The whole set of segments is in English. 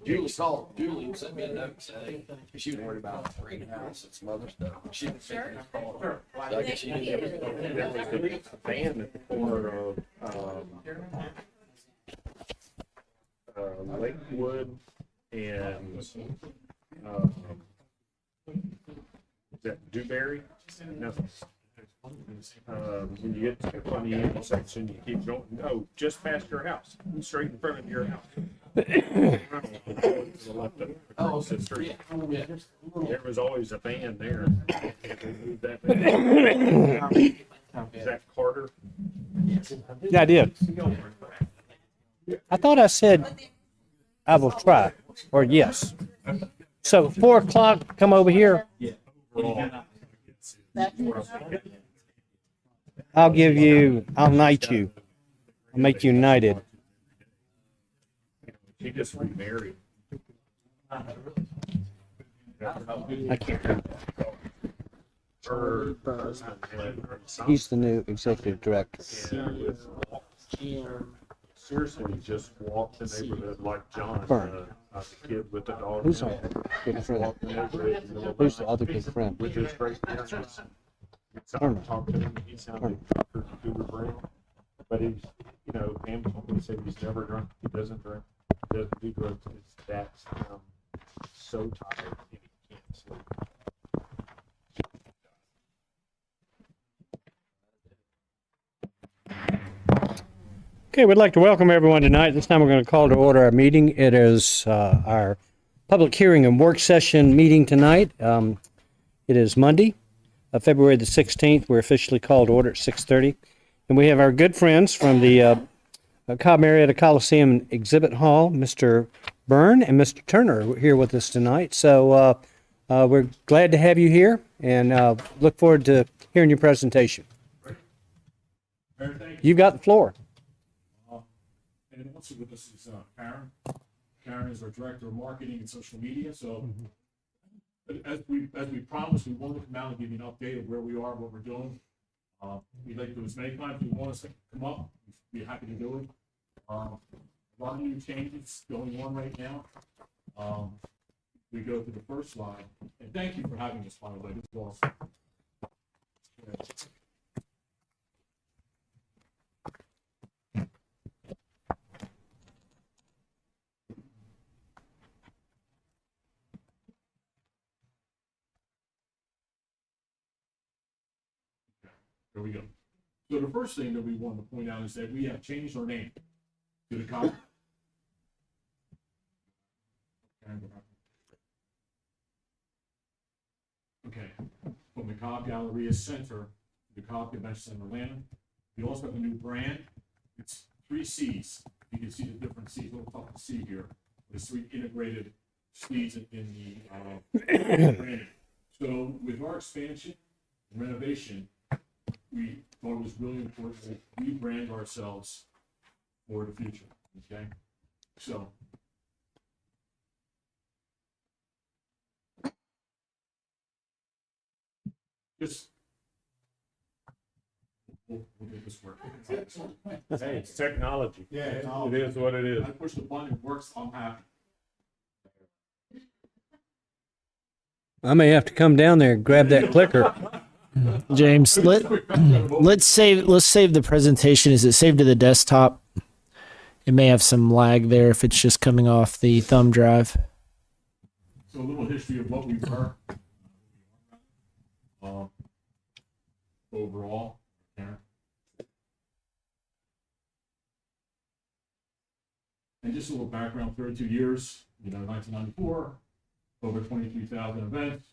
Julie sent me a note saying she was worried about greenhouse and some other stuff. She didn't think it was called. So I guess she didn't. There was a van at the corner of Lakewood and is that Dewberry? No. When you get to on the intersection, you keep going. No, just past your house, straight in front of your house. Oh, Street. yeah. There was always a van there. They moved that van. Is that Carter? Yeah, I did. I thought I said I will try, or yes. So 4 o'clock, come over here. I'll knight you. I'll make you knighted. He just remarried. I can't. He's the new executive director. Seriously, he just walked the neighborhood like John, Fern. the kid with the dog. Who's our good friend? Who's the other good friend? With his great parents. Turner. Talked to him, he sounded super brain. But he's, Pam told me, said he's never drunk, he doesn't drink, he doesn't do drugs. It's that, so tired, he can't sleep. Okay, we'd like to welcome everyone tonight. This time we're going to call to order our meeting. It is our public hearing and work session meeting tonight. It is Monday, February the 16th. We're officially called to order at 6:30. And we have our good friends from the Cobb Marietta Coliseum Exhibit Hall, Mr. Byrne and Mr. Turner here with us tonight. So we're glad to have you here and look forward to hearing your presentation. You've got the floor. And also with us is Karen. Karen is our director of marketing and social media. So, but as we promised, we wanted to come out and give you an update of where we are, what we're doing. We'd like to do as many times as you want us to come up. We'd be happy to do it. A lot of new changes going on right now. We go to the first slide, and thank you for having us. By the way, this is awesome. There we go. So the first thing that we want to point out is that we have changed our name to the Cobb. Okay, from the Cobb Galleria Center to the Cobb Convention Center Atlanta. We also have a new brand. It's 3 C's. You can see the different C's. We'll talk to C here. There's 3 integrated C's in the branding. So with our expansion and renovation, we thought it was really important that we brand ourselves for the future, okay? So, just, we'll get this working. Hey, it's technology. Yeah, It is what it is. I push the button, it works, I'm happy. I may have to come down there and grab that clicker. James, let's save the presentation. Is it saved to the desktop? It may have some lag there if it's just coming off the thumb drive. So a little history of what we were. Overall, Karen. And just a little background, 32 years, 1994, over 23,000 events,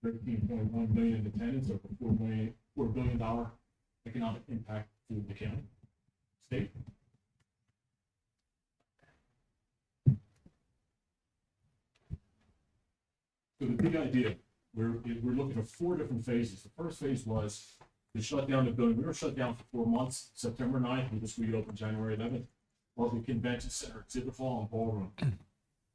13.1 million attendance, over $4 billion economic impact to the county, state. So the big idea, we're looking at 4 different phases. The first phase was to shut down the building. We were shut down for 4 months. September 9th, we just reopened January 11th. Well, the convention center, exhibit hall, and ballroom.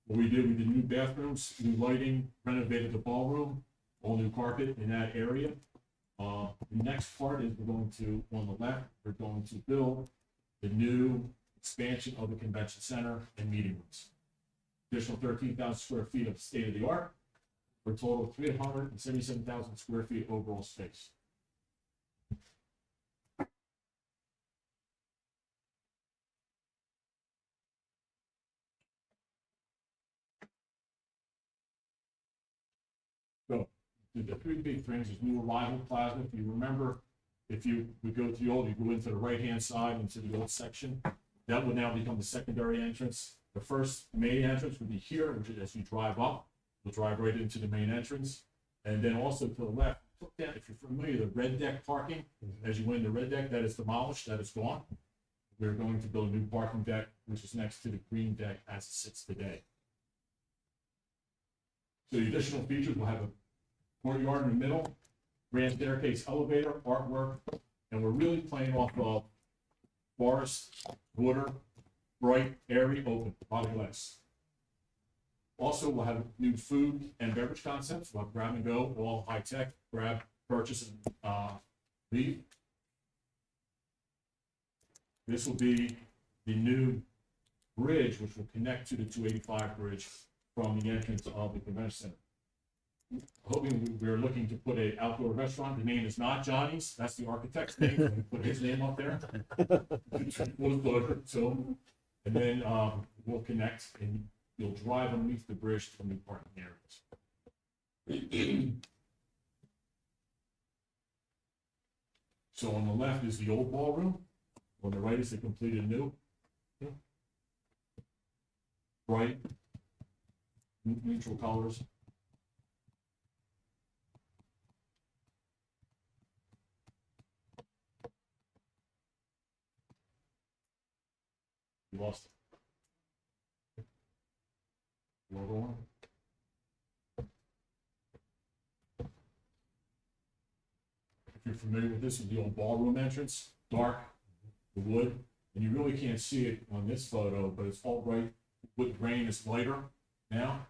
What we did new bathrooms, new lighting, renovated the ballroom, all new carpet in that area. The next part is we're going to, on the left, we're going to build the new expansion of the convention center and meeting rooms. additional 13,000 square feet of state-of-the-art, for a total of 377,000 square feet overall space. So the three big things is new arrival plaza. If you remember, if you would go to the old, you go into the right-hand side into the old section. That would now become the secondary entrance. The first main entrance would be here, which is as you drive up, you'll drive right into the main entrance. And then also to the left, look down, if you're familiar, the red deck parking, as you went in the red deck, that is demolished, that is gone. We're going to build a new parking deck, which is next to the green deck as it sits today. So the additional features will have a courtyard in the middle, grand staircase, elevator, artwork, and we're really playing off of forest, water, bright, airy, open, body less. Also, we'll have new food and beverage concepts. We'll have grab and go, all high tech, grab, purchase, and leave. This will be the new bridge, which will connect to the 285 bridge from the entrance of the convention center. Hoping we're looking to put an outdoor restaurant. The name is not Johnny's. That's the architect's name. So we put his name up there. So, and then we'll connect and you'll drive underneath the bridge to the new parking areas. So on the left is the old ballroom. On the right is the completed new. Bright, neutral colors. You lost it. Logo on. If you're familiar with this, is the old ballroom entrance, dark, the wood, and you really can't see it on this photo, but it's all bright. Wood grain is lighter now.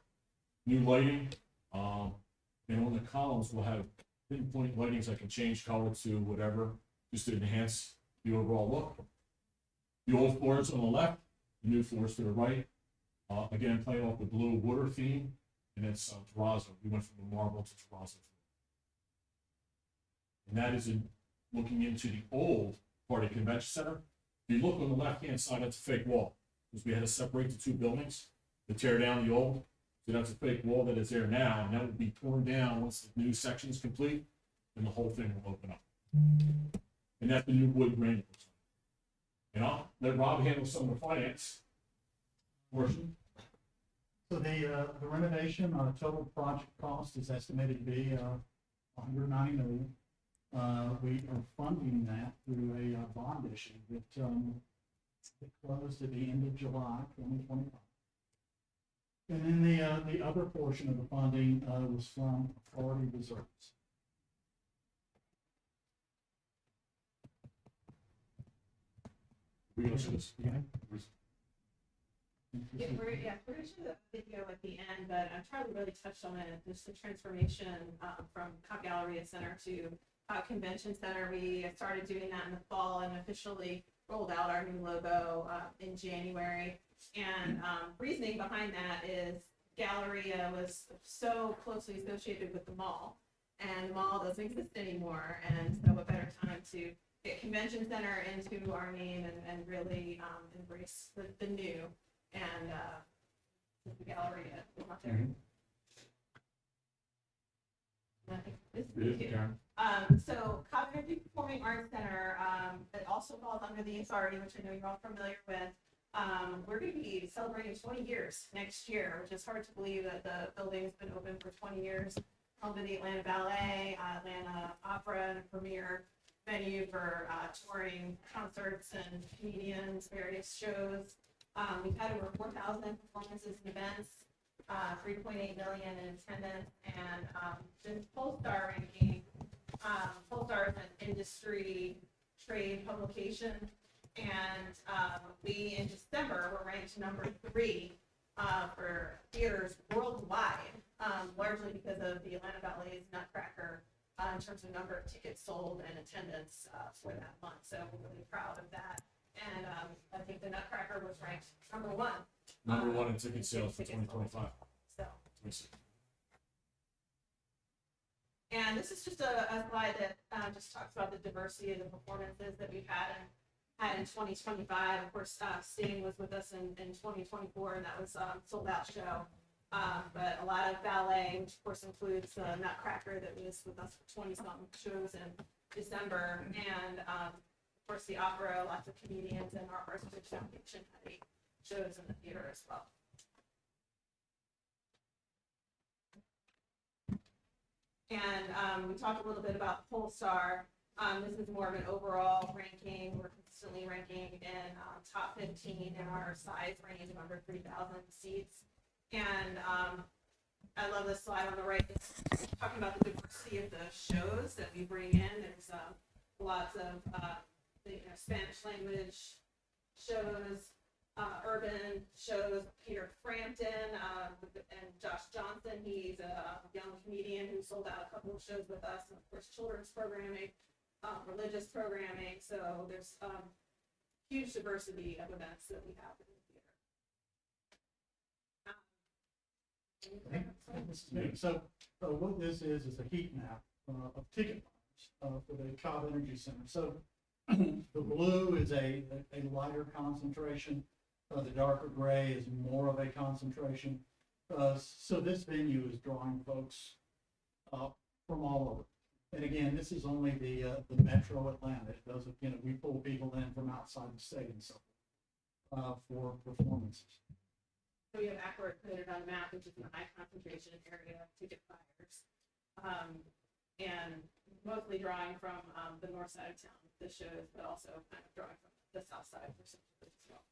New lighting, and on the columns we'll have pinpoint lightings that can change color to whatever, just to enhance the overall look. The old floors on the left, the new floors to the right. Again, playing off the blue water theme, and it's terrazzo. We went from the marble to terrazzo. And that is in looking into the old part of the convention center. If you look on the left-hand side, that's a fake wall, because we had to separate the two buildings to tear down the old. So that's a fake wall that is there now, and that would be torn down once the new section is complete, and the whole thing will open up. And that's the new wood grain. And I'll let Rob handle some of the finance portion. So the renovation, total project cost is estimated to be $190 million. We are funding that through a bond issue that closed at the end of July 2025. And then the other portion of the funding was from authority reserves. We go to this. Yeah, we're gonna show the video at the end, but Charlie really touched on it, just the transformation from Cop Galleria Center to Convention Center. We started doing that in the fall and officially rolled out our new logo in January. And reasoning behind that is Galleria was so closely associated with the mall, and the mall doesn't exist anymore. And so what better time to get Convention Center into our name and really embrace the new. And the Galleria is not there. I think this is cute. So Cobb Energy Performing Arts Center, it also falls under the authority, which I know you're all familiar with. We're going to be celebrating 20 years next year, which is hard to believe that the building's been open for 20 years. Home to the Atlanta Ballet, Atlanta Opera, and a premier venue for touring concerts and comedians, various shows. We've had over 4,000 performances and events, 3.8 million in attendance, and this Polestar ranking, Polestar is an industry trade publication, and we in December were ranked number 3 for theaters worldwide, largely because of the Atlanta Ballet's Nutcracker in terms of number of tickets sold and attendance for that month. So we're really proud of that. And, I think the Nutcracker was ranked #1. Number one in ticket sales for 2025. So, 26. and this is just a slide that, just talks about the diversity of the performances that we've had in 2025. Of course, Sting was with us in 2024, and that was, sold out show. But a lot of ballet, which of course includes the Nutcracker that was with us for 20-something shows in December. And, of course, the opera, lots of comedians, and our Arts Foundation had 8 shows in the theater as well. And we talked a little bit about Polestar. This is more of an overall ranking. We're consistently ranking in top 15 in our size range of under 3,000 seats. And I love this slide on the right. It's talking about the diversity of the shows that we bring in. There's lots of Spanish language shows, urban shows. Peter Frampton and Josh Johnson. He's a young comedian who sold out a couple of shows with us, and of course children's programming, religious programming. So there's huge diversity of events that we have in the theater. So what this is a heat map of ticket buyers for the Cobb Energy Center. So the blue is a lighter concentration. The darker gray is more of a concentration. So this venue is drawing folks from all over. And again, this is only the metro Atlanta. It doesn't, we pull people in from outside the state and so forth for performances. So we have Acworth noted on the map, which is a high concentration area of ticket buyers. And mostly drawing from the north side of town, the shows, but also kind of drawing from the south side for some of it as well.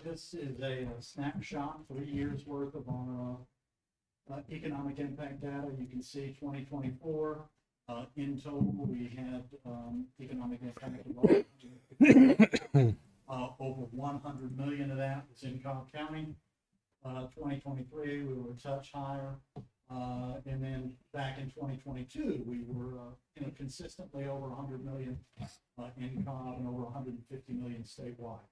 This is a snapshot, 3 years worth of our economic impact data. You can see 2024, in total, we had economic impact of over 100 million of that was in Cobb County. 2023, we were a touch higher. And then back in 2022, we were consistently over 100 million in Cobb and over 150 million statewide.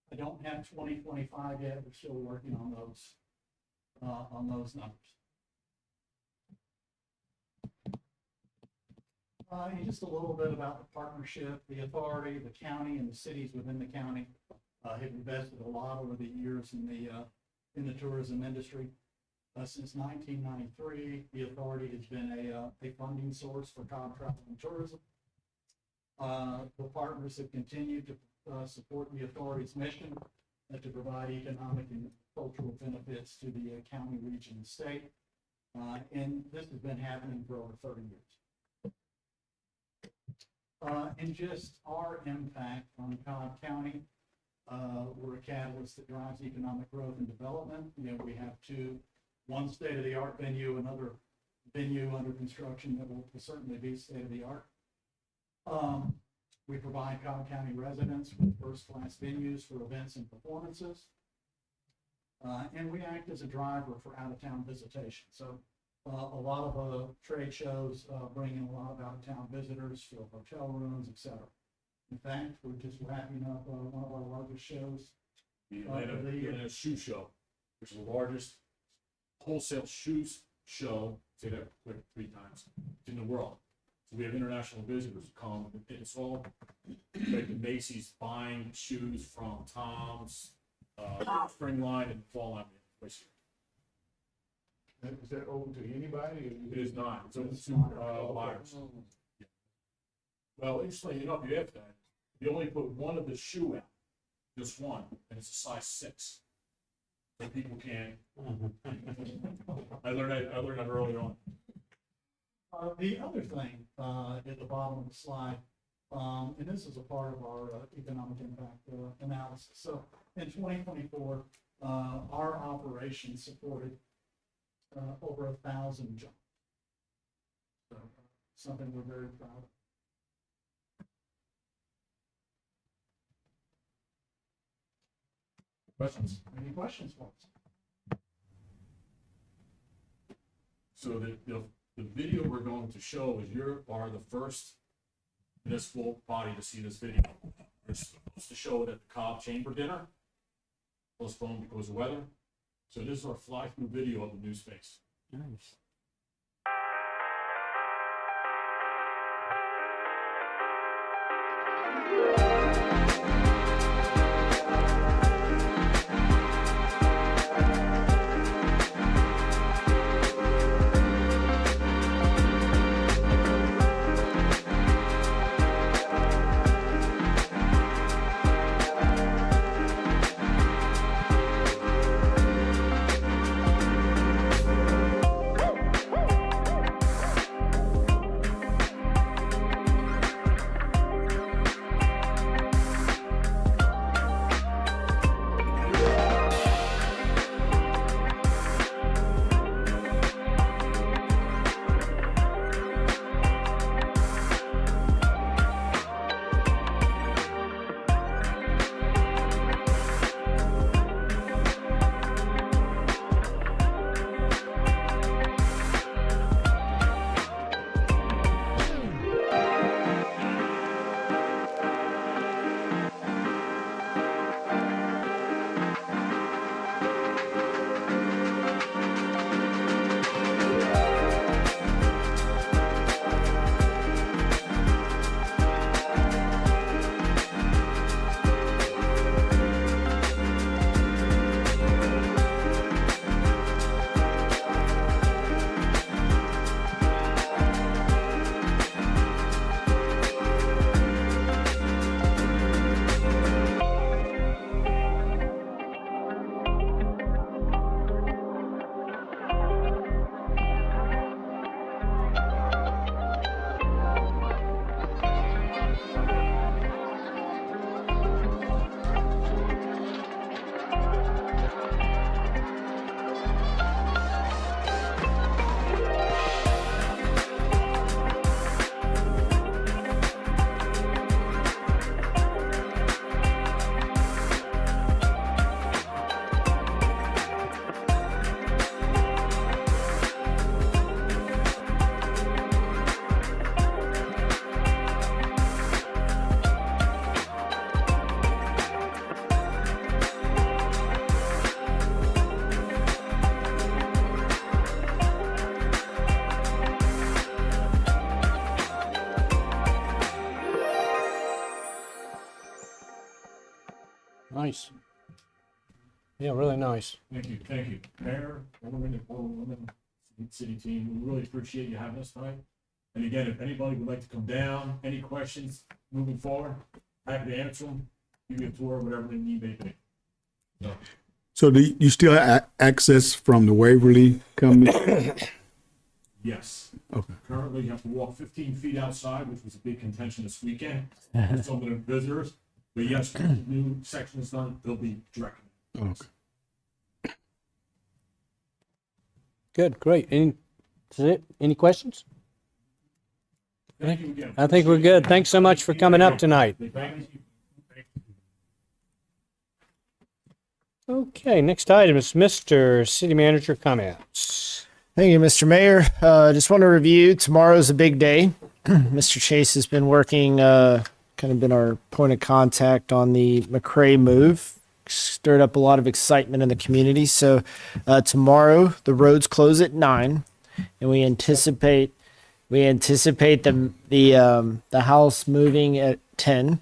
I don't have 2025 yet. We're still working on those numbers. And just a little bit about the partnership. The authority, the county, and the cities within the county have invested a lot over the years in the tourism industry. Since 1993, the authority has been a funding source for Cobb travel and tourism. The partners have continued to support the authority's mission to provide economic and cultural benefits to the county, region, and state. And this has been happening for over 30 years. And just our impact on Cobb County, we're a catalyst that drives economic growth and development. We have one state-of-the-art venue, another venue under construction that will certainly be state-of-the-art. We provide Cobb County residents with first-class venues for events and performances. And we act as a driver for out-of-town visitation. So a lot of trade shows bring in a lot of out-of-town visitors, fill hotel rooms, etc. In fact, we're just wrapping up one of our largest shows. The Atlanta Shoe Show, which is the largest wholesale shoes show, say that quick 3 times, in the world. So we have international visitors come. It's all like the Macy's buying shoes from Tom's, spring line and fall line. Is that open to anybody? It is not. It's open to buyers. Yeah. Well, interestingly enough, you have that. You only put one of the shoe out, just one, and it's a size 6. So people can. I learned that early on. The other thing at the bottom of the slide, and this is a part of our economic impact analysis. So in 2024, our operation supported over 1,000 jobs. So something we're very proud of. Questions? Any questions for us? So the video we're going to show is you are the first municipal body to see this video. We're supposed to show it at the Cobb Chamber dinner, postponed because of weather. So this is our fly-through video of the new space. Nice. Nice. Yeah, really nice. Thank you, thank you. Mayor, Aldermen, Alderwomen, city team, we really appreciate you having us tonight. And again, if anybody would like to come down, any questions moving forward, happy to answer them, give you a tour, whatever they need may be. So, So do you still access from the Waverly coming? yes. Okay. Currently, you have to walk 15 feet outside, which was a big contention this weekend with some of the visitors. But yes, when the new section is done, they'll be directed. Okay. Good, great. That's it? Any questions? Thank you again. I think we're good. Thanks so much for coming up tonight. Thank you. Okay, next item is Mr. City Manager comments. Thank you, Mr. Mayor. Just want to review. Tomorrow's a big day. Mr. Chase has been working, kind of been our point of contact on the McRae move. Stirred up a lot of excitement in the community. So tomorrow the roads close at 9, and we anticipate the house moving at 10.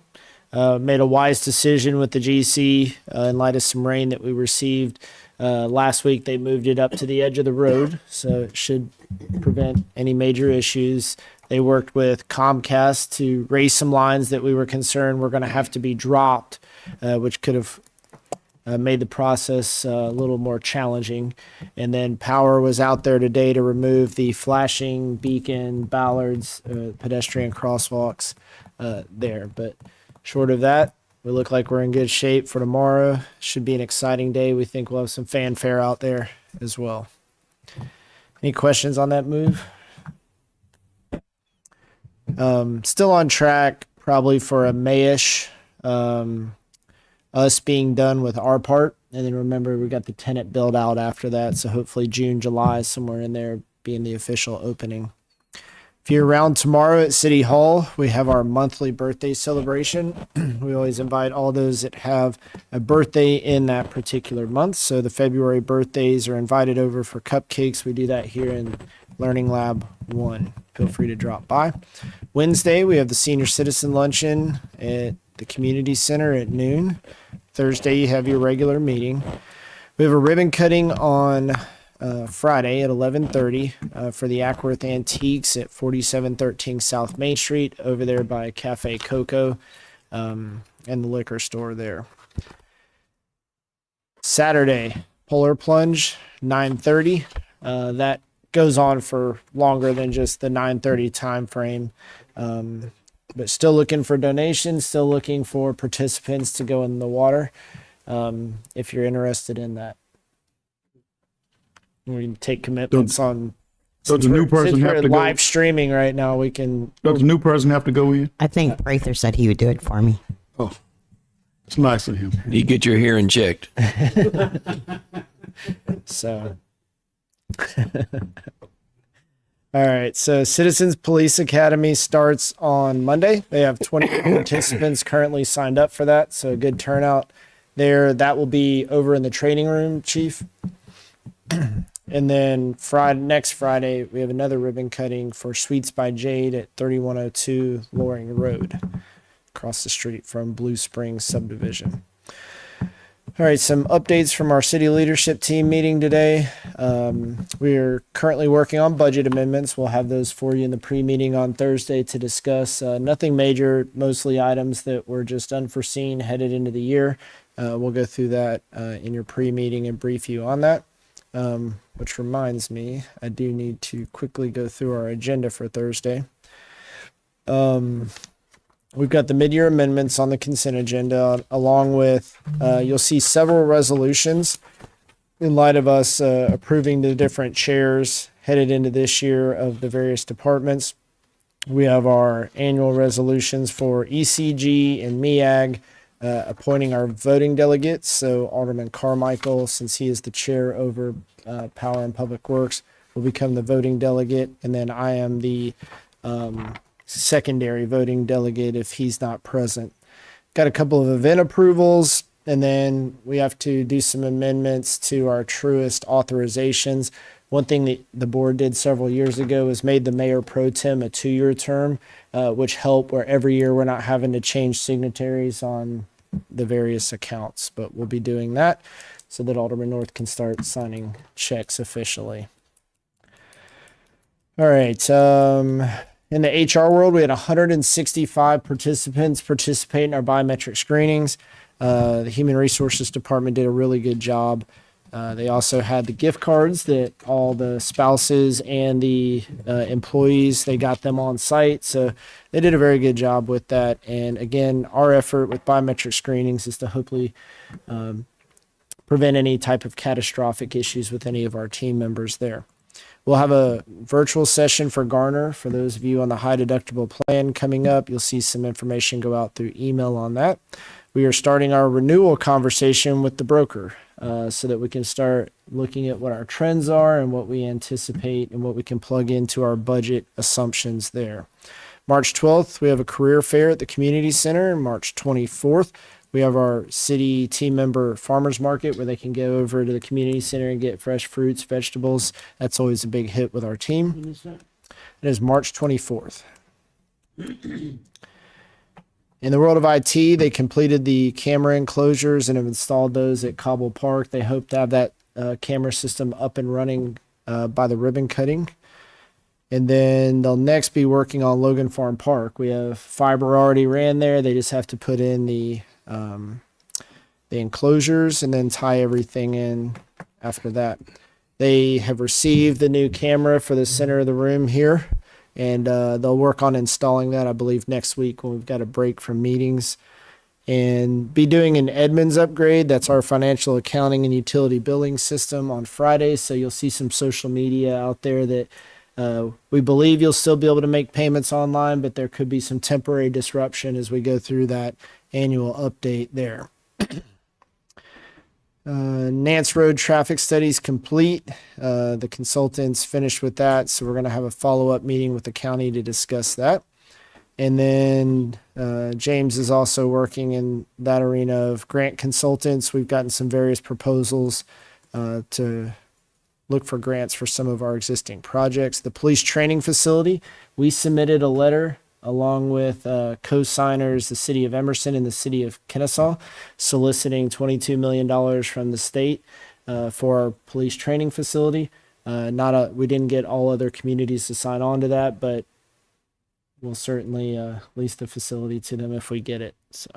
Made a wise decision with the GC in light of some rain that we received last week. They moved it up to the edge of the road, so it should prevent any major issues. They worked with Comcast to raise some lines that we were concerned were going to have to be dropped, which could have made the process a little more challenging. And then Power was out there today to remove the flashing beacon, ballards, pedestrian crosswalks there. But short of that, we look like we're in good shape for tomorrow. Should be an exciting day. We think we'll have some fanfare out there as well. Any questions on that move? Still on track, probably for a May-ish. Us being done with our part, and then remember we got the tenant build out after that, so hopefully June, July, somewhere in there being the official opening. If you're around tomorrow at City Hall, we have our monthly birthday celebration. We always invite all those that have a birthday in that particular month. So the February birthdays are invited over for cupcakes. We do that here in Learning Lab 1. Feel free to drop by. Wednesday, we have the Senior Citizen Luncheon at the Community Center at noon. Thursday, you have your regular meeting. We have a ribbon cutting on Friday at 11:30 for the Acworth Antiques at 4713 South Main Street over there by Cafe Coco and the liquor store there. Saturday, Polar Plunge, 9:30. That goes on for longer than just the 9:30 time frame. But still looking for donations, still looking for participants to go in the water if you're interested in that. We can take commitments on. So the new person Since have we're to go? live streaming right now, we can. Does the new person have to go in? I think Prather said he would do it for me. Oh, it's nice of him. You get your hearing checked. So. All right. So Citizens Police Academy starts on Monday. They have 20 participants currently signed up for that. So a good turnout there. That will be over in the training room, Chief. And then next Friday, we have another ribbon cutting for Sweets by Jade at 3102 Loring Road, across the street from Blue Springs subdivision. All right, some updates from our city leadership team meeting today. We are currently working on budget amendments. We'll have those for you in the pre-meeting on Thursday to discuss. Nothing major, mostly items that were just unforeseen headed into the year. We'll go through that in your pre-meeting and brief you on that. Which reminds me, I do need to quickly go through our agenda for Thursday. We've got the mid-year amendments on the consent agenda, along with, you'll see several resolutions in light of us approving the different chairs headed into this year of the various departments. We have our annual resolutions for ECG and MEAG, appointing our voting delegates. So Alderman Carmichael, since he is the chair over Power and Public Works, will become the voting delegate. And then I am the secondary voting delegate if he's not present. Got a couple of event approvals, and then we have to do some amendments to our truest authorizations. One thing that the board did several years ago is made the mayor pro tem a 2-year term, which helped where every year we're not having to change signatories on the various accounts, but we'll be doing that so that Alderman North can start signing checks officially. All right. In the HR world, we had 165 participants participate in our biometric screenings. The Human Resources Department did a really good job. They also had the gift cards that all the spouses and the employees, they got them on site. So they did a very good job with that. And again, our effort with biometric screenings is to hopefully prevent any type of catastrophic issues with any of our team members there. We'll have a virtual session for Garner for those of you on the high deductible plan coming up. You'll see some information go out through email on that. We are starting our renewal conversation with the broker so that we can start looking at what our trends are and what we anticipate and what we can plug into our budget assumptions there. March 12th, we have a career fair at the community center. March 24th, we have our city team member farmers market where they can go over to the community center and get fresh fruits, vegetables. That's always a big hit with our team. When is that? It is March 24th. In the world of IT, they completed the camera enclosures and have installed those at Cobble Park. They hope to have that camera system up and running by the ribbon cutting. And then they'll next be working on Logan Farm Park. We have fiber already ran there. They just have to put in the enclosures and then tie everything in after that. They have received the new camera for the center of the room here, and they'll work on installing that, I believe, next week when we've got a break from meetings. And be doing an Edmunds upgrade. That's our financial accounting and utility billing system on Friday. So you'll see some social media out there that we believe you'll still be able to make payments online, but there could be some temporary disruption as we go through that annual update there. Nance Road traffic studies complete. The consultants finished with that, so we're going to have a follow-up meeting with the county to discuss that. And then James is also working in that arena of grant consultants. We've gotten some various proposals to look for grants for some of our existing projects. The police training facility, we submitted a letter along with co-signers, the city of Emerson and the city of Kennesaw, soliciting $22 million from the state for our police training facility. We didn't get all other communities to sign on to that, but we'll certainly lease the facility to them if we get it. So.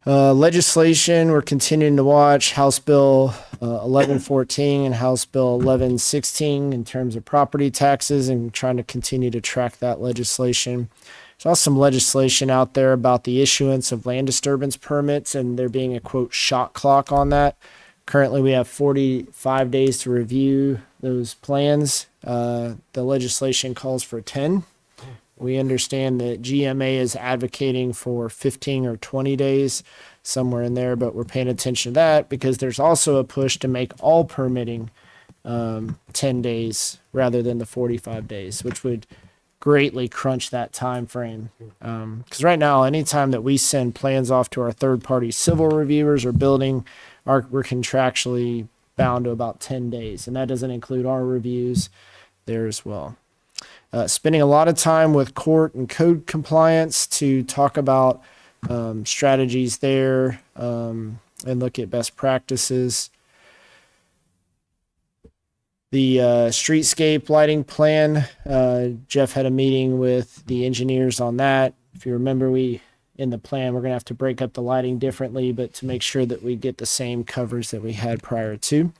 Legislation, we're continuing to watch House Bill 1114 and House Bill 1116 in terms of property taxes and trying to continue to track that legislation. There's also some legislation out there about the issuance of land disturbance permits and there being a quote shot clock on that. Currently, we have 45 days to review those plans. The legislation calls for 10. We understand that GMA is advocating for 15 or 20 days, somewhere in there, but we're paying attention to that because there's also a push to make all permitting 10 days rather than the 45 days, which would greatly crunch that time frame. Because right now, anytime that we send plans off to our third-party civil reviewers or building, we're contractually bound to about 10 days, and that doesn't include our reviews there as well. Spending a lot of time with court and code compliance to talk about strategies there and look at best practices. The streetscape lighting plan, Jeff had a meeting with the engineers on that. If you remember, in the plan, we're going to have to break up the lighting differently, but to make sure that we get the same coverage that we had prior to.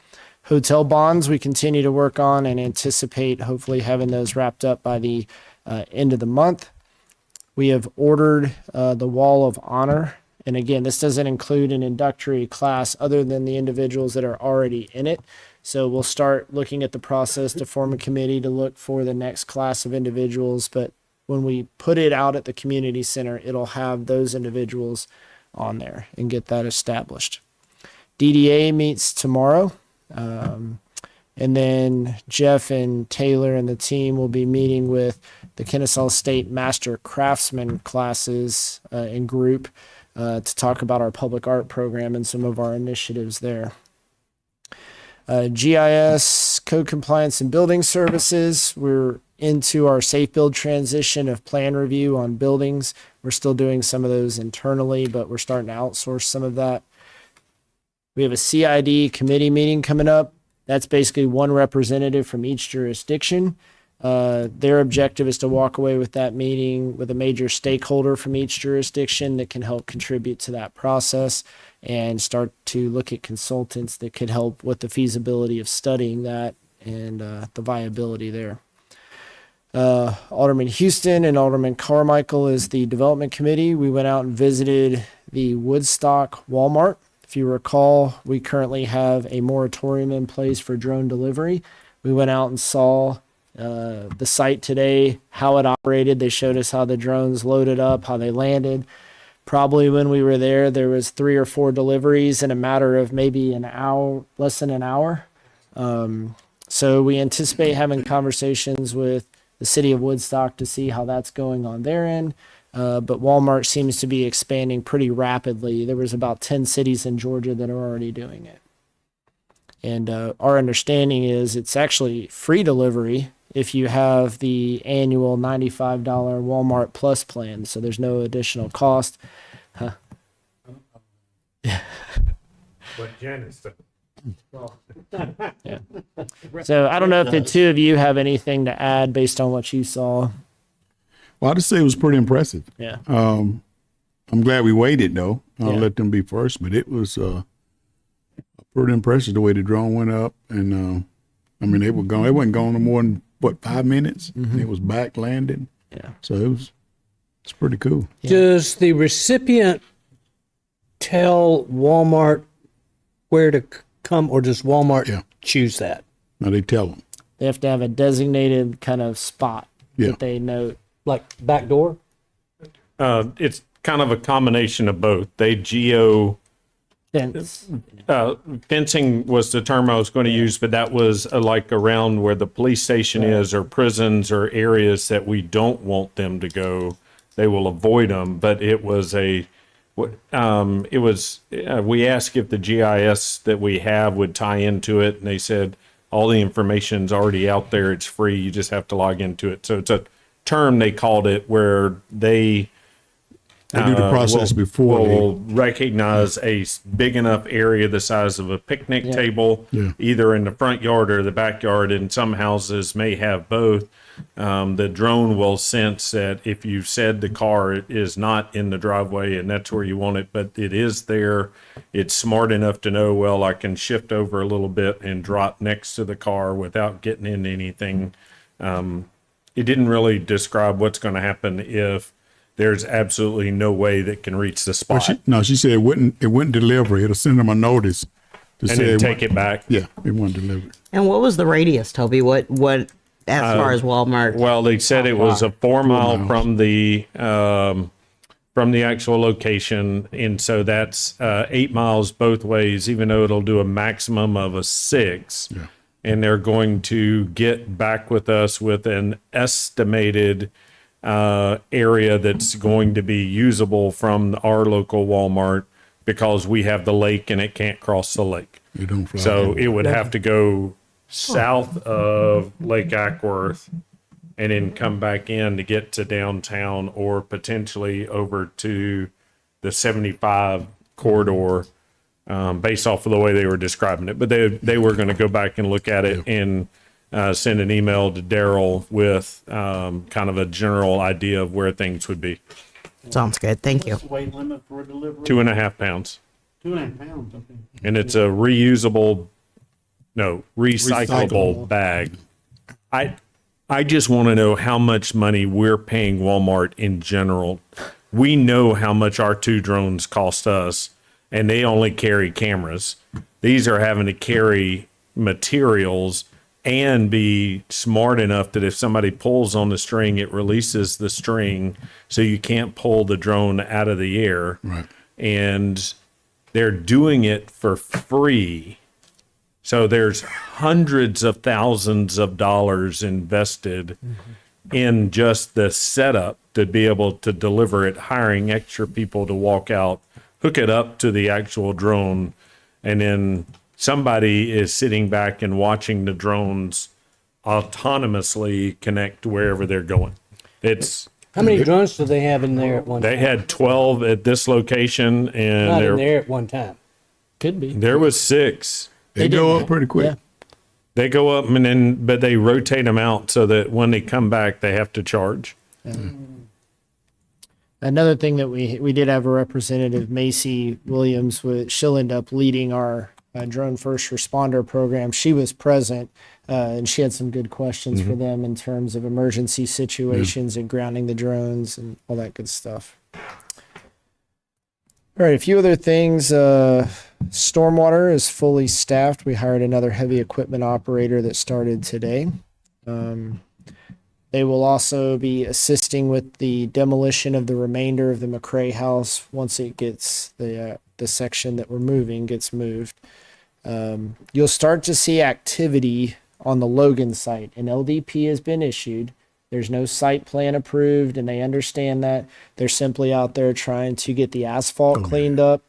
Hotel bonds, we continue to work on and anticipate hopefully having those wrapped up by the end of the month. We have ordered the Wall of Honor. And again, this doesn't include an inductory class other than the individuals that are already in it. So we'll start looking at the process to form a committee to look for the next class of individuals. But when we put it out at the community center, it'll have those individuals on there and get that established. DDA meets tomorrow. And then Jeff and Taylor and the team will be meeting with the Kennesaw State Master Craftsman classes and group to talk about our public art program and some of our initiatives there. GIS, code compliance and building services. We're into our safe build transition of plan review on buildings. We're still doing some of those internally, but we're starting to outsource some of that. We have a CID committee meeting coming up. That's basically one representative from each jurisdiction. Their objective is to walk away with that meeting with a major stakeholder from each jurisdiction that can help contribute to that process and start to look at consultants that could help with the feasibility of studying that and the viability there. Alderman Houston and Alderman Carmichael is the development committee. We went out and visited the Woodstock Walmart. If you recall, we currently have a moratorium in place for drone delivery. We went out and saw the site today, how it operated. They showed us how the drones loaded up, how they landed. Probably when we were there, there was 3 or 4 deliveries in a matter of maybe an hour, less than an hour. So we anticipate having conversations with the city of Woodstock to see how that's going on their end. But Walmart seems to be expanding pretty rapidly. There was about 10 cities in Georgia that are already doing it. And our understanding is it's actually free delivery if you have the annual $95 Walmart Plus plan. So there's no additional cost. Huh? What Janice said. Yeah. So I don't know if the two of you have anything to add based on what you saw. Well, I'll just say it was pretty impressive. Yeah. I'm glad we waited though. I'll Yeah. let them be first, but it was pretty impressive the way the drone went up, and I mean they were gone. It wasn't gone no more than 5 minutes. And it was back landing. Yeah. So it's pretty cool. Does the recipient tell Walmart where to come, or does Walmart Yeah. choose that? Now they tell them. They have to have a designated kind of spot Yeah. that they note. Like back door? It's kind of a combination of both. They geo Fence. Fencing was the term I was going to use, but that was like around where the police station is, or prisons, or areas that we don't want them to go. They will avoid them. But it was we asked if the GIS that we have would tie into it, and they said all the information's already out there. It's free. You just have to log into it. So it's a term they called it, where they do the process before will recognize a big enough area the size of a picnic table, either in the front yard or the backyard, and some houses may have both. The drone will sense that if you said the car is not in the driveway and that's where you want it, but it is there, it's smart enough to know, well, I can shift over a little bit and drop next to the car without getting into anything. It didn't really describe what's going to happen if there's absolutely no way that can reach the spot. She said it wouldn't deliver. It'll send them a notice to and say then take it back. Yeah, it wouldn't deliver. And what was the radius, Toby? What as far as Walmart? Well, they said it was a 4 mile from the actual location, and so that's 8 miles both ways. Even though it'll do a maximum of a 6, and they're going to get back with us with an estimated area that's going to be usable from our local Walmart, because we have the lake and it can't cross the lake. You don't fly So over. it would have to go south of Lake Acworth and then come back in to get to downtown, or potentially over to the 75 corridor, based off of the way they were describing it. But they were going to go back and look at it and send an email to Daryl with kind of a general idea of where things would be. Sounds good. Thank you. What's the weight limit for a delivery? 2.5 pounds. 2.5 pounds, okay. And it's a recyclable bag. I just want to know how much money we're paying Walmart in general. We know how much our 2 drones cost us, and they only carry cameras. These are having to carry materials and be smart enough that if somebody pulls on the string, it releases the string, so you can't pull the drone out of the air. Right. And they're doing it for free. So there's hundreds of thousands of dollars invested in just the setup to be able to deliver it, hiring extra people to walk out, hook it up to the actual drone, and then somebody is sitting back and watching the drones autonomously connect to wherever they're going. How many drones do they have in there at one time? They had 12 at this location, and Not in there at one time. Could be. there was 6. They go up pretty quick. Yeah. They go up but they rotate them out so that when they come back, they have to charge. Another thing that we did have a representative, Macy Williams, she'll end up leading our drone first responder program. She was present, and she had some good questions for them in terms of emergency situations and grounding the drones and all that good stuff. All right, a few other things. Stormwater is fully staffed. We hired another heavy equipment operator that started today. They will also be assisting with the demolition of the remainder of the McCrae house once it gets the section that we're moving gets moved. You'll start to see activity on the Logan site. An LDP has been issued. There's no site plan approved, and they understand that. They're simply out there trying to get the asphalt cleaned up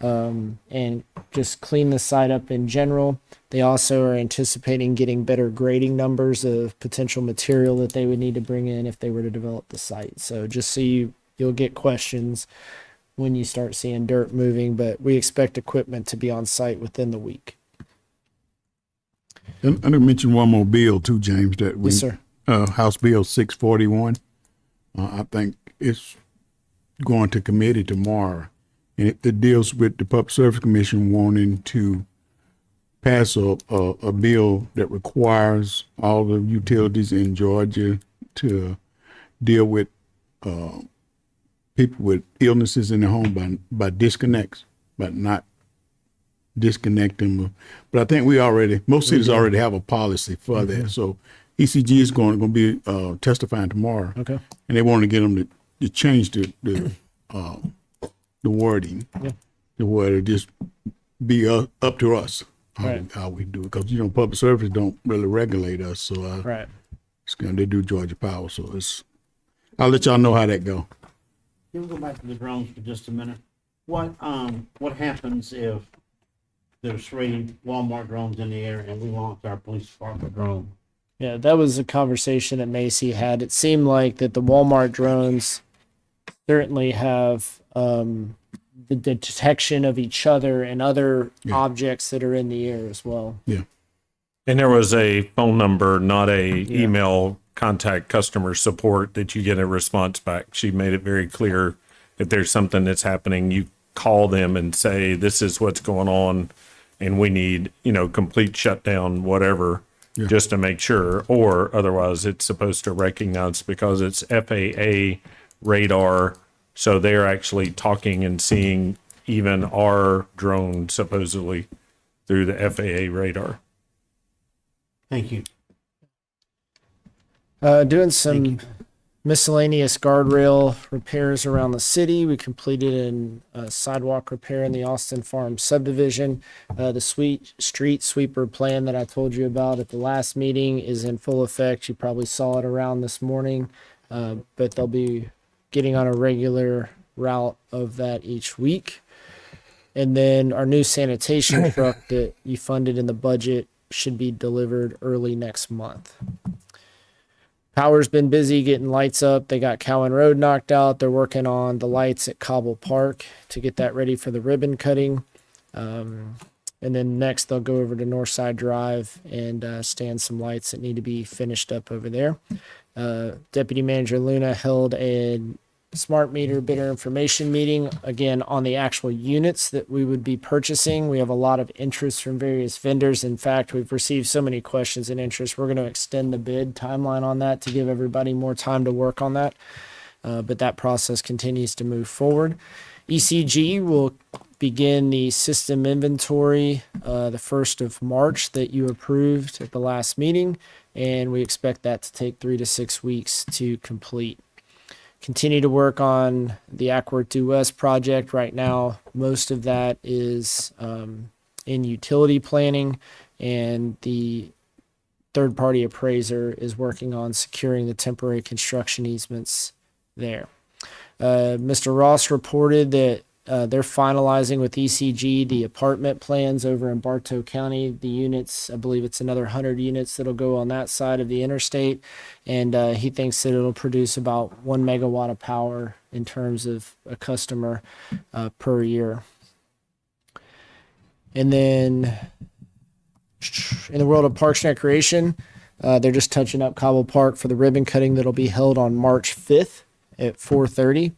and just clean the site up in general. They also are anticipating getting better grading numbers of potential material that they would need to bring in if they were to develop the site. So just so you'll get questions when you start seeing dirt moving, but we expect equipment to be on site within the week. And I'm gonna mention one more bill too, James. That we, Yes, sir. House Bill 641. I think it's going to committee tomorrow, and it deals with the Public Service Commission wanting to pass a bill that requires all the utilities in Georgia to deal with people with illnesses in their home by disconnects, but not disconnecting. But I think most cities already have a policy for that. So ECG is going to be testifying tomorrow. Okay. And they want to get them to change the wording. Yeah. to where it just be up to us Right. how we do it. Because, public service don't really regulate us. So Right. they do Georgia Power. So I'll let y'all know how that go. Can we go back to the drones for just a minute? What happens if there's 3 Walmart drones in the air and we launch our police department drone? Yeah, that was a conversation that Macy had. It seemed like that the Walmart drones certainly have the detection of each other and other objects that are in the air as well. And there was a phone number, not a email contact customer support that you get a response back. She made it very clear if there's something that's happening, you call them and say, this is what's going on and we need, complete shutdown, whatever, just to make sure. Or otherwise it's supposed to recognize because it's FAA radar. So they're actually talking and seeing even our drone supposedly through the FAA radar. Thank you. Doing some miscellaneous guardrail repairs around the city. We completed a sidewalk repair in the Austin Farm subdivision. The street sweeper plan that I told you about at the last meeting is in full effect. You probably saw it around this morning, but they'll be getting on a regular route of that each week. And then our new sanitation truck that you funded in the budget should be delivered early next month. Power's been busy getting lights up. They got Cowan Road knocked out. They're working on the lights at Cobble Park to get that ready for the ribbon cutting. And then next they'll go over to Northside Drive and stand some lights that need to be finished up over there. Deputy Manager Luna held a smart meter bidder information meeting, again, on the actual units that we would be purchasing. We have a lot of interest from various vendors. In fact, we've received so many questions and interest. We're going to extend the bid timeline on that to give everybody more time to work on that. But that process continues to move forward. ECG will begin the system inventory the 1st of March that you approved at the last meeting, and we expect that to take 3 to 6 weeks to complete. Continue to work on the Acworth Due West project right now. Most of that is in utility planning, and the third-party appraiser is working on securing the temporary construction easements there. Mr. Ross reported that they're finalizing with ECG the apartment plans over in Bartow County. The units, I believe it's another 100 units that'll go on that side of the interstate. And he thinks that it'll produce about 1 megawatt of power in terms of a customer per year. And then in the world of Parks and Recreation, they're just touching up Cobble Park for the ribbon cutting that'll be held on March 5th at 4:30.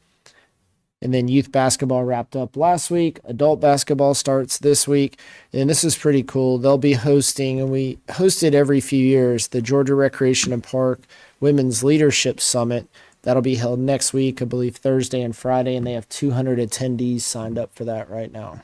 And then youth basketball wrapped up last week. Adult basketball starts this week. And this is pretty cool. They'll be hosting, and we host it every few years, the Georgia Recreation and Park Women's Leadership Summit. That'll be held next week, I believe Thursday and Friday, and they have 200 attendees signed up for that right now.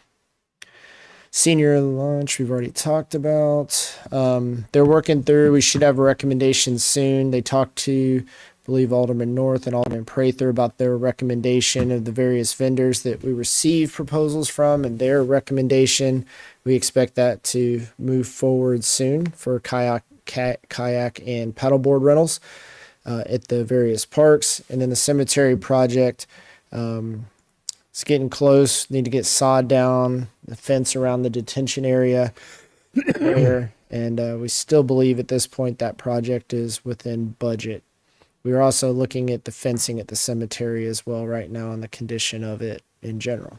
Senior lunch, we've already talked about. They're working through, we should have a recommendation soon. They talked to, I believe, Alderman North and Alderman Prather about their recommendation of the various vendors that we received proposals from and their recommendation. We expect that to move forward soon for kayak and paddleboard rentals at the various parks. And then the cemetery project, it's getting close. Need to get sod down, the fence around the detention area there. And we still believe at this point that project is within budget. We are also looking at the fencing at the cemetery as well right now and the condition of it in general.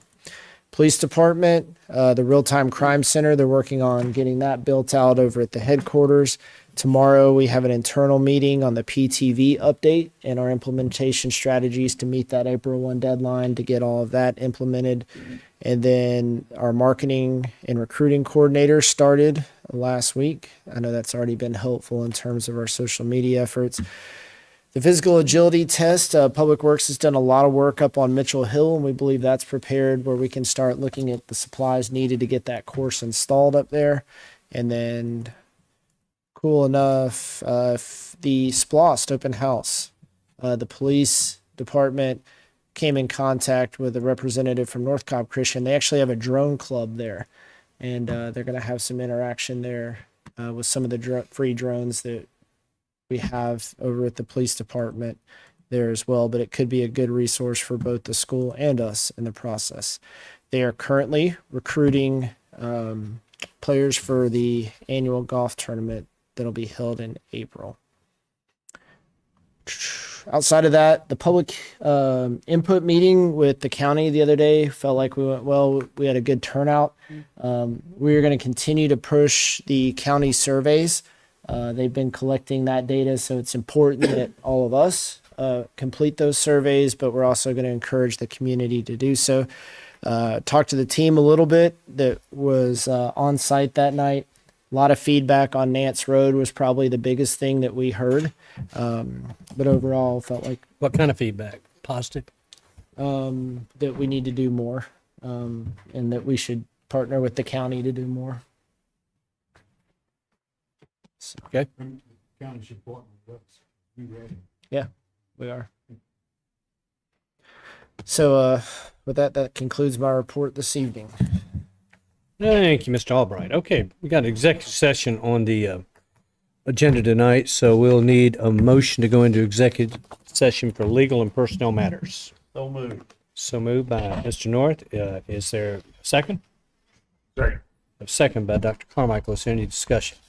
Police department, the real-time crime center, they're working on getting that built out over at the headquarters. Tomorrow we have an internal meeting on the PTV update and our implementation strategies to meet that April 1 deadline to get all of that implemented. And then our marketing and recruiting coordinator started last week. I know that's already been helpful in terms of our social media efforts. The physical agility test, Public Works has done a lot of work up on Mitchell Hill, and we believe that's prepared where we can start looking at the supplies needed to get that course installed up there. And then, cool enough, the Splost open house. The police department came in contact with a representative from North Cobb Christian. They actually have a drone club there, and they're going to have some interaction there with some of the free drones that we have over at the police department there as well. But it could be a good resource for both the school and us in the process. They are currently recruiting players for the annual golf tournament that'll be held in April. Outside of that, the public input meeting with the county the other day felt like we went well. We had a good turnout. We're going to continue to push the county surveys. They've been collecting that data, so it's important that all of us complete those surveys, but we're also going to encourage the community to do so. Talked to the team a little bit that was on site that night. A lot of feedback on Nance Road was probably the biggest thing that we heard. But overall, felt like What kind of feedback? Positive? that we need to do more, and that we should partner with the county to do more. Okay. County should partner with us. We ready. Yeah, we are. So with that concludes my report this evening. Thank you, Mr. Albright. Okay, we got an executive session on the agenda tonight, so we'll need a motion to go into executive session for legal and personnel matters. So moved. So moved by Mr. North. Is there a second? Second. A second by Dr. Carmichael. Is there any discussion?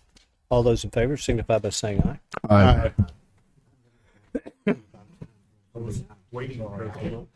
All those in favor signify by saying aye. Aye. I was waiting for her.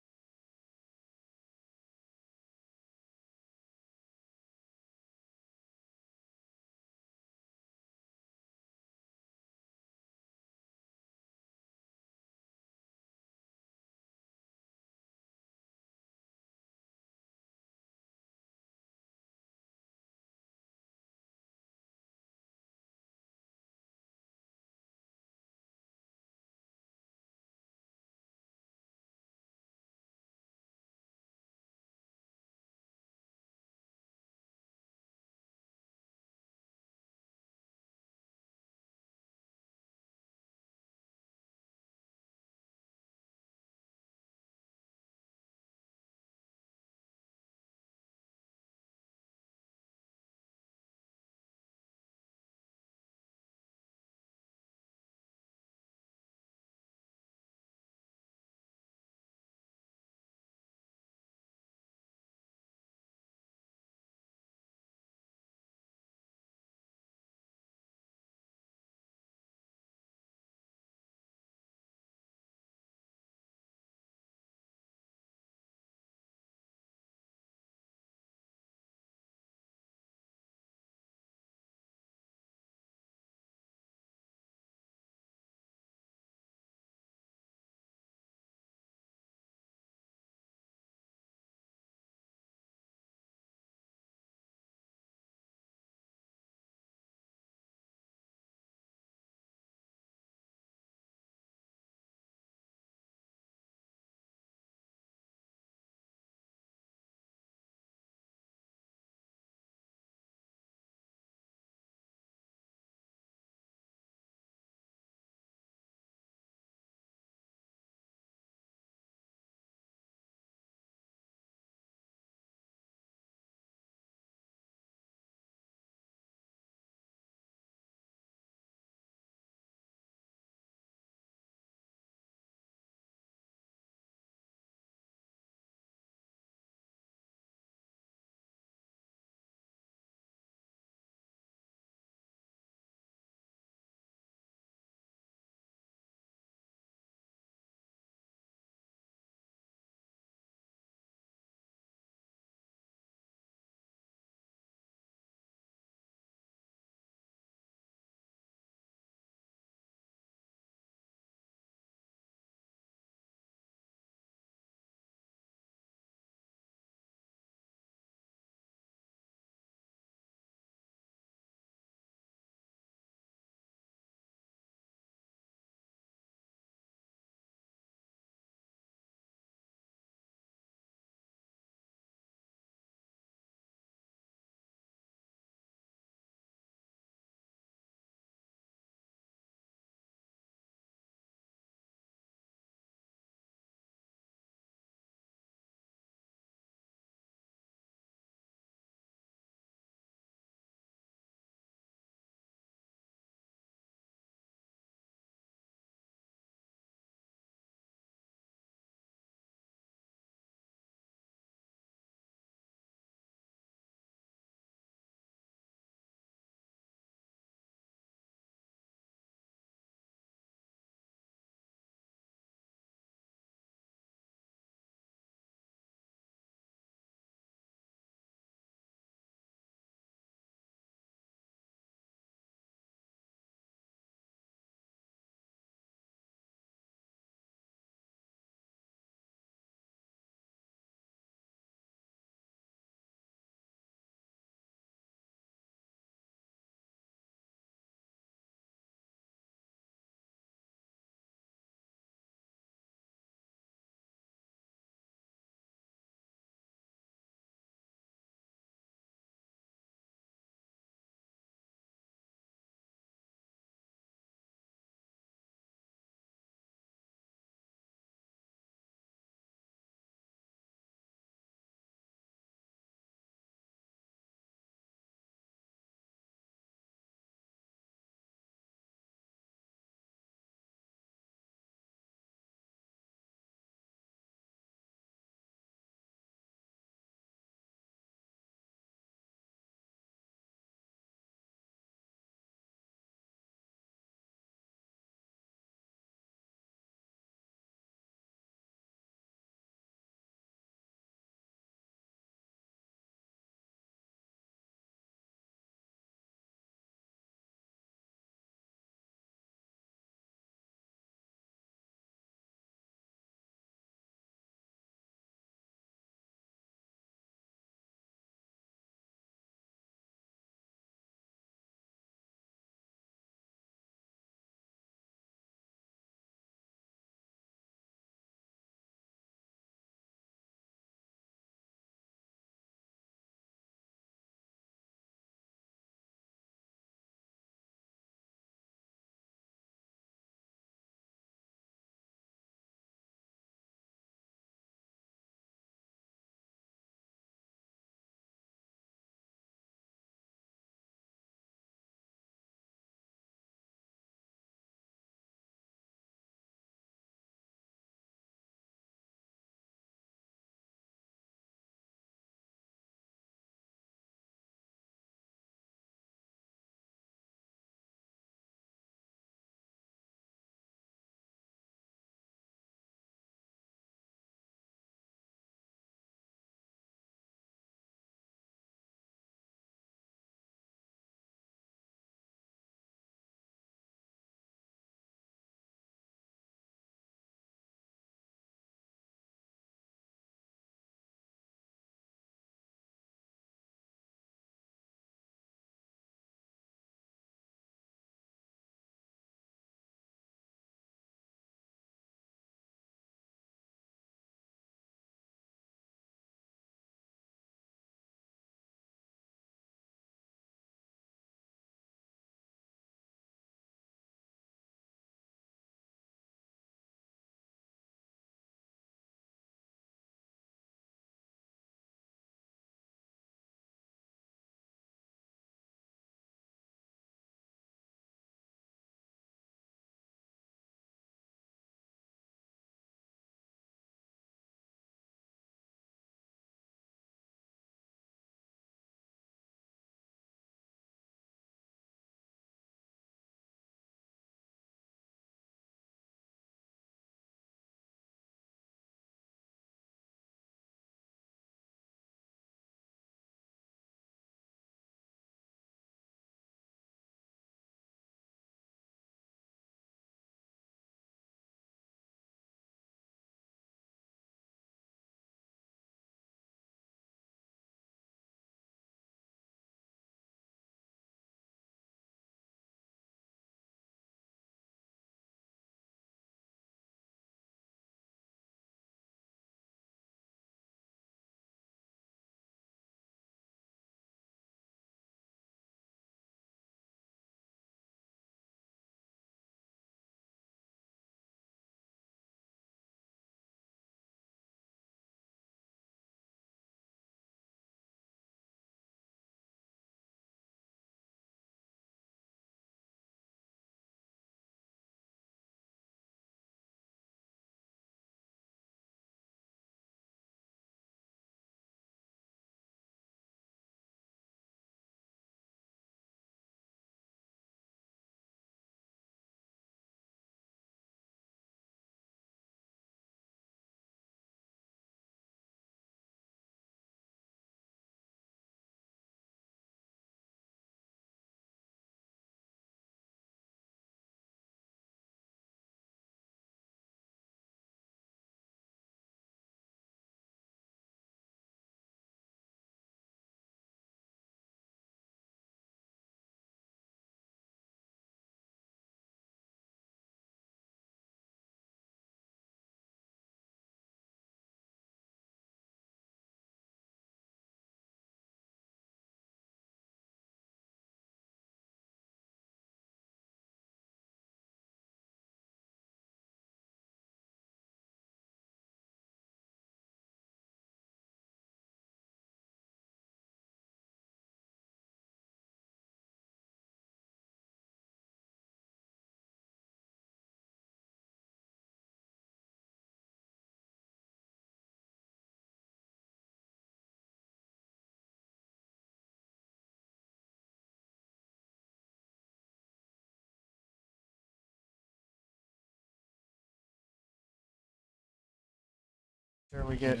Sure we get.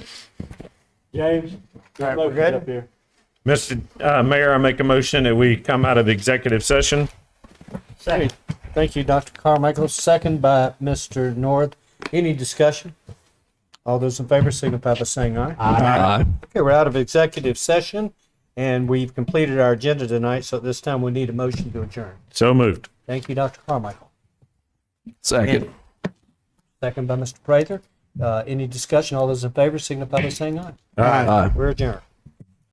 James, All right, we're good? up here. Mr. Mayor, I make a motion that we come out of executive session. Second. Thank you, Dr. Carmichael. Second by Mr. North. Any discussion? All those in favor signify by saying aye. Aye. Okay, we're out of executive session, and we've completed our agenda tonight, so at this time we need a motion to adjourn. So moved. Thank you, Dr. Carmichael. Second. Second by Mr. Prather. Any discussion? All those in favor signify by saying aye. Aye. We're adjourned.